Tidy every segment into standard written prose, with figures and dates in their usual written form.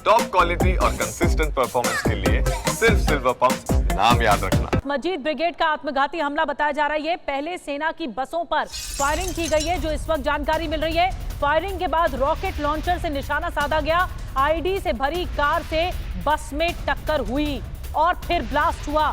Top quality और consistent performance के लिए सिर्फ सिल्वर पंप नाम याद रखना। मजीद ब्रिगेड का आत्मघाती हमला बताया जा रहा है। ये पहले सेना की बसों पर फायरिंग की गई है, जो इस वक्त जानकारी मिल रही है। फायरिंग के बाद रॉकेट लॉन्चर से निशाना साधा गया। आईडी से भरी कार से बस में टक्कर हुई और फिर ब्लास्ट हुआ।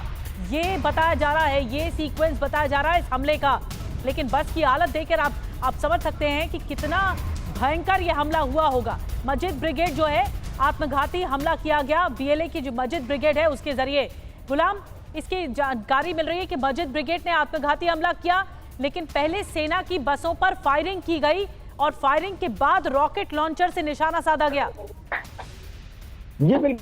ये बताया जा रहा है, ये सीक्वेंस बताया जा रहा है इस हमले का। लेकिन बस की हालत देखकर आप समझ सकते हैं कि कितना भयंकर ये हमला हुआ होगा। मस्जिद ब्रिगेड जो है, आत्मघाती हमला किया गया बीएलए की जो मस्जिद ब्रिगेड है उसके जरिए। गुलाम, इसकी जानकारी मिल रही है कि मस्जिद ब्रिगेड ने आत्मघाती हमला किया, लेकिन पहले सेना की बसों पर फायरिंग की गई और फायरिंग के बाद रॉकेट लॉन्चर से निशाना साधा गया। ये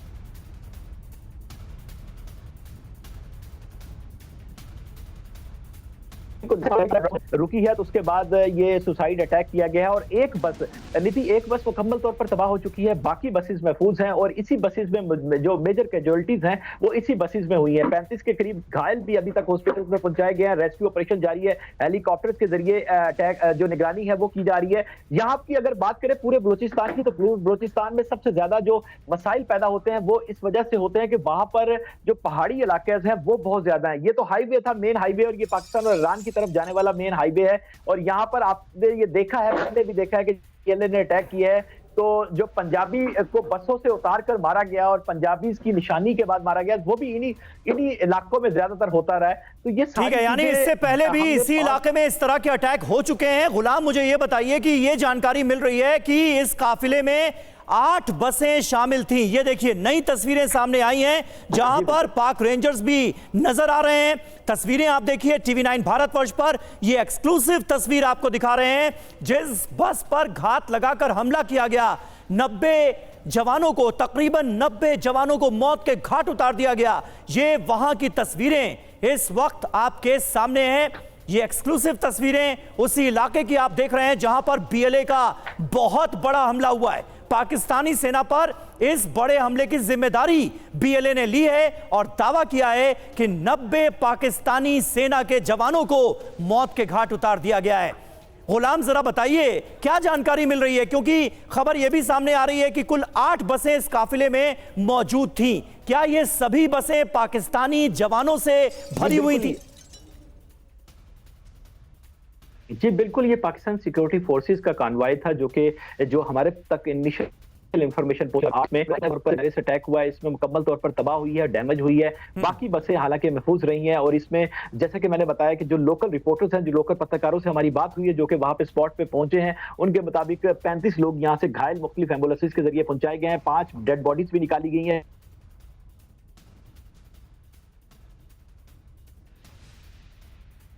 रुकी है तो उसके बाद ये सुसाइड अटैक किया गया है और एक बस मुकम्मल तौर पर तबाह हो चुकी है। बाकी बसेस महफूज हैं और इसी बसेस में जो मेजर कैजुअलिटीज हैं वो इसी बसेस में हुई हैं। 35 के करीब घायल भी अभी तक हॉस्पिटल में पहुंचाए गए हैं। रेस्क्यू ऑपरेशन जारी है, हेलीकॉप्टर्स के जरिए अटैक जो निगरानी है वो की जा रही है। यहाँ की अगर बात करें पूरे बलूचिस्तान की, तो बलूचिस्तान में सबसे ज्यादा जो मसाइल पैदा होते हैं वो इस वजह से होते हैं कि वहां पर जो पहाड़ी इलाके हैं वो बहुत ज्यादा है। ये तो हाईवे था, मेन हाईवे, और ये पाकिस्तान और ईरान की तरफ जाने वाला मेन हाईवे है। और यहाँ पर आपने ये देखा है, पहले भी देखा है कि पीएलए ने अटैक किया है, तो जो पंजाबी को बसों से उतार कर मारा गया और पंजाबी की निशानी के बाद मारा गया, वो भी इन्हीं इलाकों में ज्यादातर होता रहा है। तो ये ठीक है, यानी इससे पहले भी इसी इलाके में इस तरह के अटैक हो चुके हैं। गुलाम, मुझे ये बताइए कि ये जानकारी मिल रही है कि इस काफिले में 8 बसें शामिल थीं। ये देखिए, नई तस्वीरें सामने आई हैं जहां पर पाक रेंजर्स भी नजर आ रहे हैं। तस्वीरें आप देखिए TV9 भारतवर्ष पर, ये एक्सक्लूसिव तस्वीर आपको दिखा रहे हैं जिस बस पर घात लगाकर हमला किया गया। 90 जवानों को, तकरीबन 90 जवानों को मौत के घाट उतार दिया गया। ये वहां की तस्वीरें इस वक्त आपके सामने हैं। ये एक्सक्लूसिव तस्वीरें उसी इलाके की आप देख रहे हैं जहां पर बीएलए का बहुत बड़ा हमला हुआ है। पाकिस्तानी सेना पर इस बड़े हमले की जिम्मेदारी बीएलए ने ली है और दावा किया है कि 90 पाकिस्तानी सेना के जवानों को मौत के घाट उतार दिया गया है। गुलाम, जरा बताइए क्या जानकारी मिल रही है, क्योंकि खबर यह भी सामने आ रही है कि कुल 8 बसें इस काफिले में मौजूद थीं। क्या ये सभी बसें पाकिस्तानी जवानों से भरी हुई थी? जी बिल्कुल, ये पाकिस्तान सिक्योरिटी फोर्सेस का कॉन्वॉय था जो हमारे तक इनिशियल इंफॉर्मेशन में अटैक हुआ है। इसमें मुकम्मल तौर पर तबाह हुई है, डैमेज हुई है। बाकी बसें हालांकि महफूज रही हैं और इसमें जैसे कि मैंने बताया कि जो लोकल रिपोर्टर्स हैं, जो लोकल पत्रकारों से हमारी बात हुई है जो कि वहां पे स्पॉट पे पहुंचे हैं, उनके मुताबिक 35 लोग यहां से घायल मुख्तलिफ एम्बुलेंसेज के जरिए पहुंचाए गए हैं। 5 डेड बॉडीज भी निकाली गई हैं।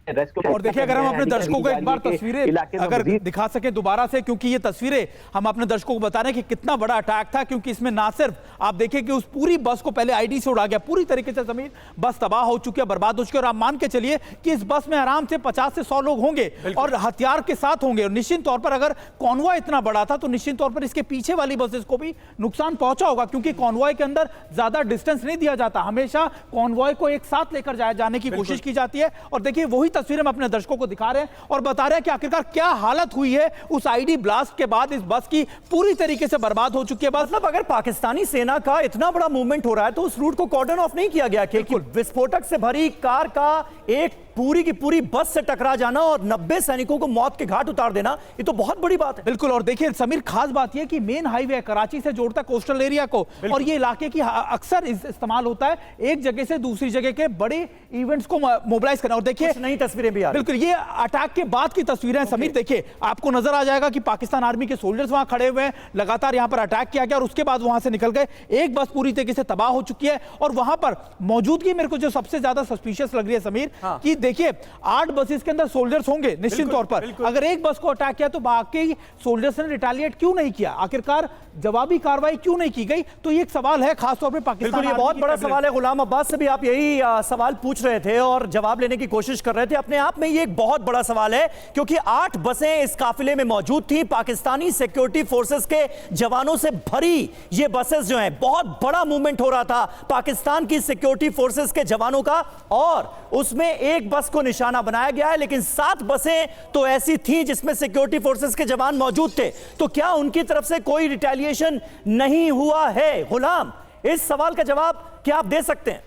और देखिए, अगर हम अपने दर्शकों को एक बार तस्वीरें अगर दिखा सके दोबारा से, क्योंकि ये तस्वीरें हम अपने दर्शकों को बता रहे हैं कि कितना बड़ा अटैक था, क्योंकि इसमें ना सिर्फ आप देखिए कि उस पूरी बस को पहले आईडी से उड़ा गया, पूरी तरीके से जमीन बस तबाह हो चुकी है, बर्बाद हो चुकी है। और आप मान के चलिए कि इस बस में आराम से 50 से 100 लोग होंगे और हथियार के साथ होंगे। और निश्चित तौर पर अगर कॉन्वॉय इतना बड़ा था तो निश्चित तौर पर इसके पीछे वाली बसेस को भी नुकसान पहुंचा होगा, क्योंकि कॉन्वॉय के अंदर ज्यादा डिस्टेंस नहीं दिया जाता, हमेशा कॉन्वॉय को एक साथ लेकर जाने की कोशिश की जाती है। और देखिए, वही तस्वीरें हम अपने दर्शकों को दिखा रहे हैं और बता रहे हैं कि आखिरकार क्या हालत हुई है उस आईडी ब्लास्ट के बाद। इस बस की पूरी तरीके से बर्बाद हो चुकी है। मतलब अगर पाकिस्तानी सेना का इतना बड़ा मूवमेंट हो रहा है तो उस रूट को कॉर्डन ऑफ नहीं किया गया कि विस्फोटक से भरी कार का एक पूरी की पूरी बस से टकरा जाना और 90 सैनिकों को मौत के घाट उतार देना, ये तो बहुत बड़ी बात है। बिल्कुल। और देखिए समीर, खास बात यह कि मेन हाईवे कराची से जोड़ता है कोस्टल एरिया को, और ये इलाके की अक्सर इस्तेमाल होता है एक जगह से दूसरी जगह के बड़े इवेंट्स को मोबिलाइज करना। और देखिए नई तस्वीरें भी आ रही हैं। बिल्कुल, ये अटैक के बाद की तस्वीरें हैं समीर। देखिए, आपको नजर आ जाएगा कि पाकिस्तान आर्मी के सोल्जर्स वहां खड़े हुए हैं, लगातार यहां पर अटैक किया गया और उसके बाद वहां से निकल गए। एक बस पूरी तरीके से तबाह हो चुकी है और वहां पर मौजूदगी मेरे को जो सबसे ज्यादा सस्पिशियस लग रही है समीर, कि देखिए 8 बसेस के अंदर सोल्जर्स होंगे निश्चित तौर पर। अगर एक बस को अटैक किया तो बाकी सोल्जर्स ने रिटेलिएट क्यों नहीं किया, आखिरकार जवाबी कार्रवाई क्यों नहीं की गई? तो ये एक सवाल है खासतौर पर पाकिस्तान। ये बहुत बड़ा सवाल है। गुलाम अब्बास से भी आप यही सवाल पूछ रहे थे और जवाब लेने की कोशिश कर रहे थे। अपने आप में ये एक बहुत बड़ा सवाल है क्योंकि 8 बसें इस काफिले में मौजूद थी। पाकिस्तानी सिक्योरिटी फोर्सेस के जवानों से भरी ये बसेस जो हैं, बहुत बड़ा मूवमेंट हो रहा था पाकिस्तान की सिक्योरिटी फोर्सेस के जवानों का, और उसमें एक बस को निशाना बनाया गया है, लेकिन 7 बसें तो ऐसी थीं जिसमें सिक्योरिटी फोर्सेस के जवान मौजूद थे। तो क्या उनकी तरफ से कोई रिटेलिएशन नहीं हुआ है? गुलाम, इस सवाल का जवाब क्या आप दे सकते हैं?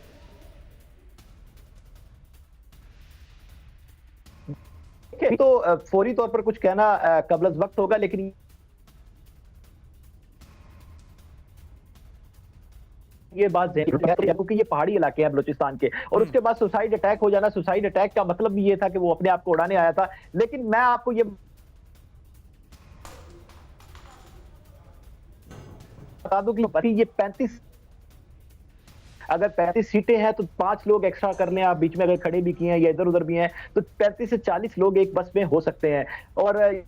तो फौरी तौर पर कुछ कहना कबल वक्त होगा, लेकिन ये बात क्योंकि ये पहाड़ी इलाके हैं बलूचिस्तान के, और उसके बाद सुसाइड अटैक हो जाना, सुसाइड अटैक का मतलब भी ये था कि वो अपने आप को उड़ाने आया था। लेकिन मैं आपको ये बता दूं कि ये 35, अगर 35 सीटें हैं तो 5 लोग एक्स्ट्रा कर लें आप, बीच में अगर खड़े भी किए हैं या इधर उधर भी हैं, तो 35 से 40 लोग एक बस में हो सकते हैं। और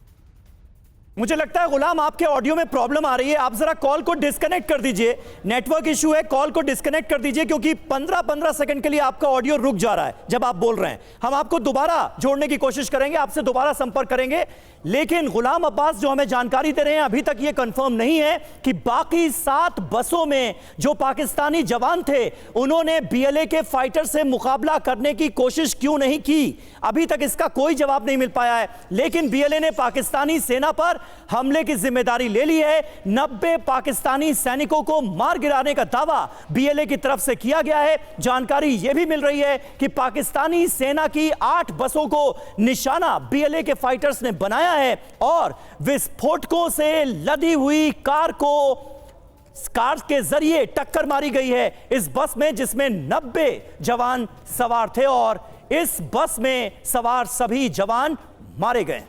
मुझे लगता है गुलाम आपके ऑडियो में प्रॉब्लम आ रही है, आप जरा कॉल को डिस्कनेक्ट कर दीजिए। नेटवर्क इशू है, कॉल को डिस्कनेक्ट कर दीजिए, क्योंकि 15-15 सेकंड के लिए आपका ऑडियो रुक जा रहा है जब आप बोल रहे हैं। हम आपको दोबारा जोड़ने की कोशिश करेंगे, आपसे दोबारा संपर्क करेंगे। लेकिन गुलाम अब्बास जो हमें जानकारी दे रहे हैं, अभी तक यह कंफर्म नहीं है कि बाकी 7 बसों में जो पाकिस्तानी जवान थे उन्होंने बीएलए के फाइटर से मुकाबला करने की कोशिश क्यों नहीं की। अभी तक इसका कोई जवाब नहीं मिल पाया है। लेकिन बीएलए ने पाकिस्तानी सेना पर हमले की जिम्मेदारी ले ली है। 90 पाकिस्तानी सैनिकों को मार गिराने का दावा बीएलए की तरफ से किया गया है। जानकारी यह भी मिल रही है कि पाकिस्तानी सेना की 8 बसों को निशाना बीएलए के फाइटर्स ने बनाया है और विस्फोटकों से लदी हुई कार के जरिए टक्कर मारी गई है इस बस में, जिसमें 90 जवान सवार थे और इस बस में सवार सभी जवान मारे गए।